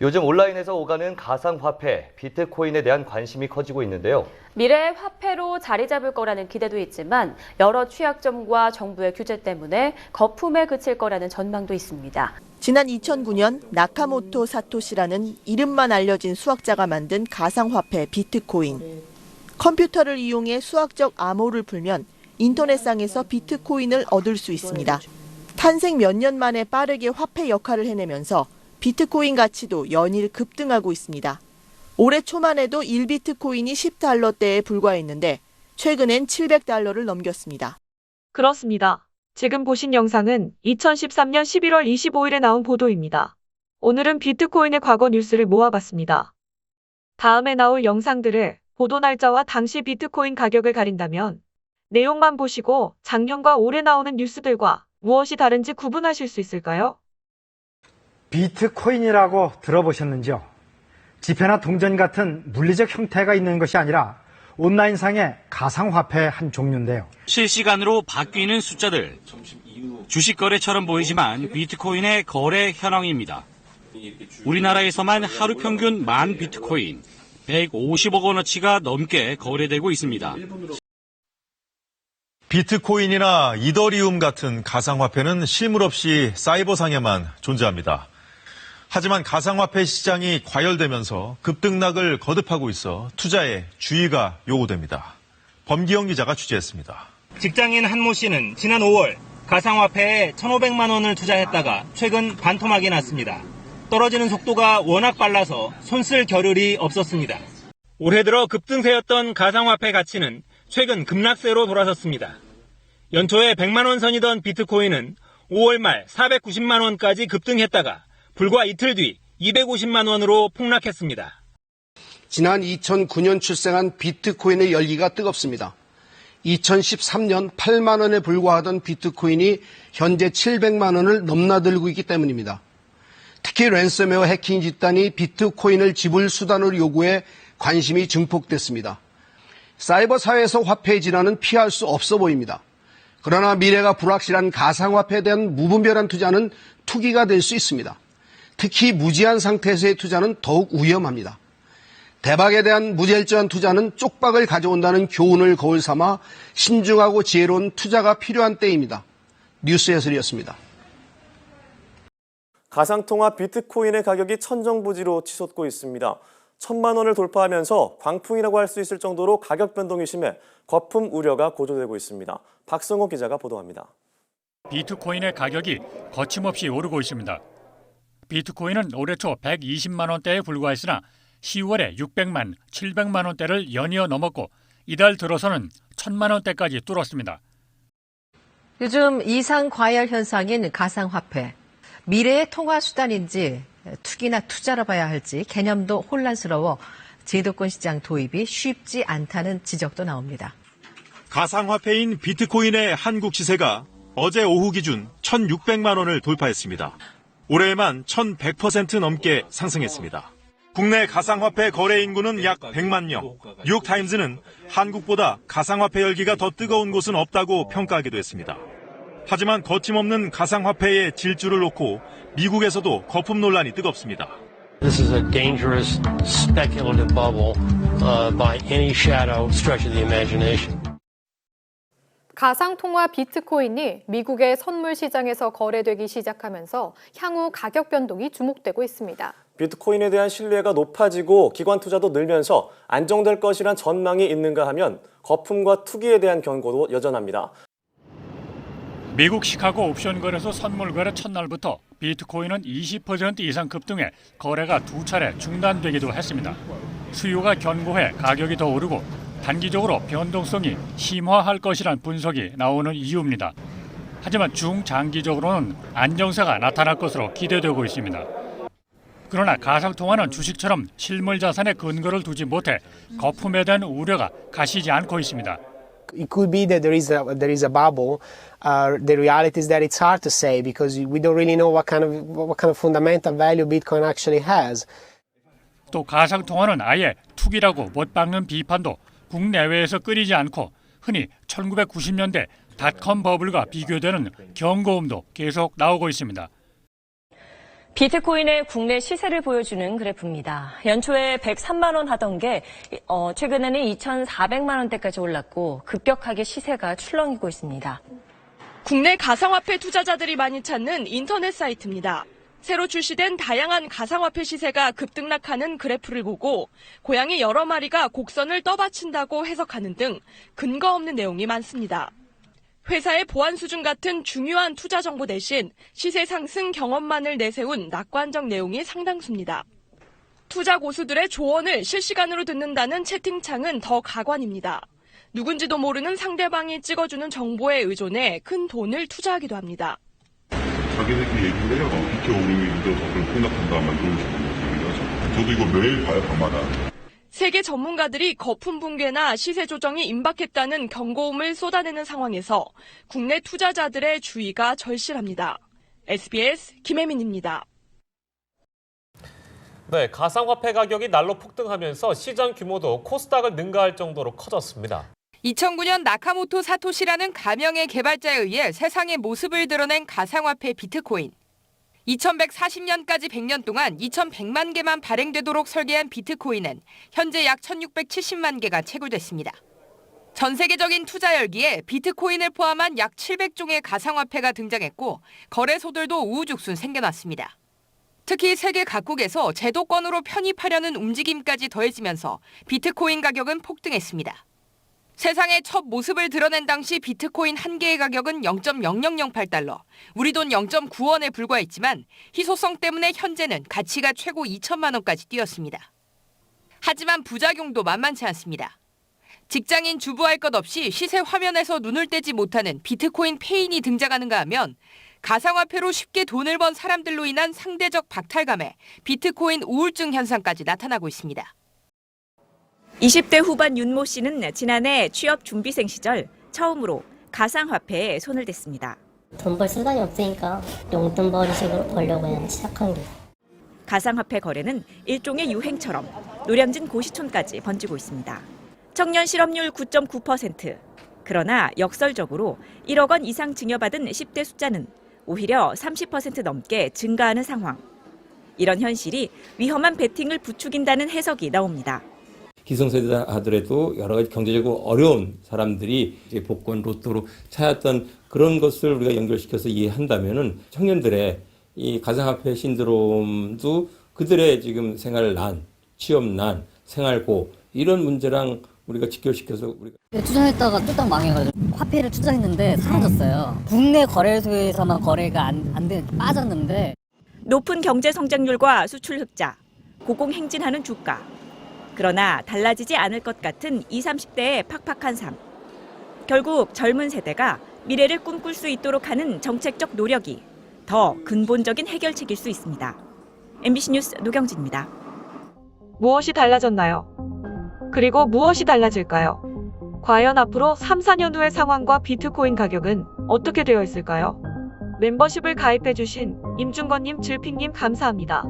요즘 온라인에서 오가는 가상화폐, 비트코인에 대한 관심이 커지고 있는데요. 미래의 화폐로 자리 잡을 거라는 기대도 있지만 여러 취약점과 정부의 규제 때문에 거품에 그칠 거라는 전망도 있습니다. 지난 2009년 나카모토 사토시라는 이름만 알려진 수학자가 만든 가상화폐 비트코인. 컴퓨터를 이용해 수학적 암호를 풀면 인터넷상에서 비트코인을 얻을 수 있습니다. 탄생 몇 년 만에 빠르게 화폐 역할을 해내면서 비트코인 가치도 연일 급등하고 있습니다. 올해 초만 해도 1비트코인이 10달러대에 불과했는데 최근엔 700달러를 넘겼습니다. 그렇습니다. 지금 보신 영상은 2013년 11월 25일에 나온 보도입니다. 오늘은 비트코인의 과거 뉴스를 모아봤습니다. 다음에 나올 영상들을 보도 날짜와 당시 비트코인 가격을 가린다면 내용만 보시고 작년과 올해 나오는 뉴스들과 무엇이 다른지 구분하실 수 있을까요? 비트코인이라고 들어보셨는지요? 지폐나 동전 같은 물리적 형태가 있는 것이 아니라 온라인상의 가상화폐의 한 종류인데요. 실시간으로 바뀌는 숫자들, 주식 거래처럼 보이지만 비트코인의 거래 현황입니다. 우리나라에서만 하루 평균 10,000 비트코인, 150억 원어치가 넘게 거래되고 있습니다. 비트코인이나 이더리움 같은 가상화폐는 실물 없이 사이버상에만 존재합니다. 하지만 가상화폐 시장이 과열되면서 급등락을 거듭하고 있어 투자에 주의가 요구됩니다. 범기영 기자가 취재했습니다. 직장인 한모 씨는 지난 5월 가상화폐에 1,500만 원을 투자했다가 최근 반토막이 났습니다. 떨어지는 속도가 워낙 빨라서 손쓸 겨를이 없었습니다. 올해 들어 급등세였던 가상화폐 가치는 최근 급락세로 돌아섰습니다. 연초에 100만 원 선이던 비트코인은 5월 말 490만 원까지 급등했다가 불과 이틀 뒤 250만 원으로 폭락했습니다. 지난 2009년 출생한 비트코인의 열기가 뜨겁습니다. 2013년 8만 원에 불과하던 비트코인이 현재 700만 원을 넘나들고 있기 때문입니다. 특히 랜섬웨어 해킹 집단이 비트코인을 지불 수단으로 요구해 관심이 증폭됐습니다. 사이버 사회에서 화폐의 진화는 피할 수 없어 보입니다. 그러나 미래가 불확실한 가상화폐에 대한 무분별한 투자는 투기가 될 수 있습니다. 특히 무지한 상태에서의 투자는 더욱 위험합니다. 대박에 대한 무절제한 투자는 쪽박을 가져온다는 교훈을 거울 삼아 신중하고 지혜로운 투자가 필요한 때입니다. 뉴스 해설이었습니다. 가상통화 비트코인의 가격이 천정부지로 치솟고 있습니다. 1,000만 원을 돌파하면서 광풍이라고 할 수 있을 정도로 가격 변동이 심해 거품 우려가 고조되고 있습니다. 박성호 기자가 보도합니다. 비트코인의 가격이 거침없이 오르고 있습니다. 비트코인은 올해 초 120만 원대에 불과했으나 10월에 600만, 700만 원대를 연이어 넘었고 이달 들어서는 1,000만 원대까지 뚫었습니다. 요즘 이상 과열 현상인 가상화폐. 미래의 통화 수단인지 투기나 투자로 봐야 할지 개념도 혼란스러워 제도권 시장 도입이 쉽지 않다는 지적도 나옵니다. 가상화폐인 비트코인의 한국 시세가 어제 오후 기준 1,600만 원을 돌파했습니다. 올해에만 1,100% 넘게 상승했습니다. 국내 가상화폐 거래 인구는 약 100만 명. 뉴욕타임즈는 한국보다 가상화폐 열기가 더 뜨거운 곳은 없다고 평가하기도 했습니다. 하지만 거침없는 가상화폐의 질주를 놓고 미국에서도 거품 논란이 뜨겁습니다. This is a dangerous speculative bubble by any shadow stretch of the imagination. 가상통화 비트코인이 미국의 선물 시장에서 거래되기 시작하면서 향후 가격 변동이 주목되고 있습니다. 비트코인에 대한 신뢰가 높아지고 기관 투자도 늘면서 안정될 것이란 전망이 있는가 하면 거품과 투기에 대한 경고도 여전합니다. 미국 시카고 옵션 거래소 선물 거래 첫날부터 비트코인은 20% 이상 급등해 거래가 2차례 중단되기도 했습니다. 수요가 견고해 가격이 더 오르고 단기적으로 변동성이 심화할 것이란 분석이 나오는 이유입니다. 하지만 중장기적으로는 안정세가 나타날 것으로 기대되고 있습니다. 그러나 가상통화는 주식처럼 실물 자산에 근거를 두지 못해 거품에 대한 우려가 가시지 않고 있습니다. It could be that there is a bubble. The reality is that it's hard to say because we don't really know what kind of fundamental value Bitcoin actually has. 또 가상통화는 아예 투기라고 못 박는 비판도 국내외에서 끊이지 않고 흔히 1990년대 닷컴 버블과 비교되는 경고음도 계속 나오고 있습니다. 비트코인의 국내 시세를 보여주는 그래프입니다. 연초에 103만 원 하던 게 최근에는 2,400만 원대까지 올랐고 급격하게 시세가 출렁이고 있습니다. 국내 가상화폐 투자자들이 많이 찾는 인터넷 사이트입니다. 새로 출시된 다양한 가상화폐 시세가 급등락하는 그래프를 보고 고양이 여러 마리가 곡선을 떠받친다고 해석하는 등 근거 없는 내용이 많습니다. 회사의 보안 수준 같은 중요한 투자 정보 대신 시세 상승 경험만을 내세운 낙관적 내용이 상당수입니다. 투자 고수들의 조언을 실시간으로 듣는다는 채팅창은 더 가관입니다. 누군지도 모르는 상대방이 찍어주는 정보에 의존해 큰 돈을 투자하기도 합니다. 자기들끼리 얘기를 해요. 이렇게 오르면 이제 더 폭락한다, 막 이런 식으로 얘기하죠. 저도 이거 매일 봐요, 밤마다. 세계 전문가들이 거품 붕괴나 시세 조정이 임박했다는 경고음을 쏟아내는 상황에서 국내 투자자들의 주의가 절실합니다. SBS 김혜민입니다. 네, 가상화폐 가격이 날로 폭등하면서 시장 규모도 코스닥을 능가할 정도로 커졌습니다. 2009년 나카모토 사토시라는 가명의 개발자에 의해 세상의 모습을 드러낸 가상화폐 비트코인. 2140년까지 100년 동안 2100만 개만 발행되도록 설계한 비트코인은 현재 약 1670만 개가 채굴됐습니다. 전 세계적인 투자 열기에 비트코인을 포함한 약 700종의 가상화폐가 등장했고 거래소들도 우후죽순 생겨났습니다. 특히 세계 각국에서 제도권으로 편입하려는 움직임까지 더해지면서 비트코인 가격은 폭등했습니다. 세상의 첫 모습을 드러낸 당시 비트코인 한 개의 가격은 0.0008달러, 우리 돈 0.9원에 불과했지만 희소성 때문에 현재는 가치가 최고 2천만 원까지 뛰었습니다. 하지만 부작용도 만만치 않습니다. 직장인 주부할 것 없이 시세 화면에서 눈을 떼지 못하는 비트코인 페인이 등장하는가 하면 가상화폐로 쉽게 돈을 번 사람들로 인한 상대적 박탈감에 비트코인 우울증 현상까지 나타나고 있습니다. 20대 후반 윤모 씨는 지난해 취업 준비생 시절 처음으로 가상화폐에 손을 댔습니다. 돈 벌 수단이 없으니까 용돈벌이식으로 벌려고 그냥 시작한 게. 가상화폐 거래는 일종의 유행처럼 노량진 고시촌까지 번지고 있습니다. 청년 실업률 9.9%. 그러나 역설적으로 1억 원 이상 증여받은 10대 숫자는 오히려 30% 넘게 증가하는 상황. 이런 현실이 위험한 베팅을 부추긴다는 해석이 나옵니다. 기성세대다 하더라도 여러 가지 경제적으로 어려운 사람들이 이제 복권, 로또로 찾았던 그런 것을 우리가 연결시켜서 이해한다면은 청년들의 이 가상화폐 신드롬도 그들의 지금 생활난, 취업난, 생활고 이런 문제랑 우리가 직결시켜서 우리가 투자했다가 뚝딱 망해가지고 화폐를 투자했는데 사라졌어요. 국내 거래소에서만 거래가 안 돼 빠졌는데 높은 경제 성장률과 수출 흑자, 고공행진하는 주가. 그러나 달라지지 않을 것 같은 20, 30대의 팍팍한 삶. 결국 젊은 세대가 미래를 꿈꿀 수 있도록 하는 정책적 노력이 더 근본적인 해결책일 수 있습니다. MBC 뉴스 노경진입니다. 무엇이 달라졌나요? 그리고 무엇이 달라질까요? 과연 앞으로 3, 4년 후의 상황과 비트코인 가격은 어떻게 되어 있을까요? 멤버십을 가입해주신 임준건님, 질핑님 감사합니다.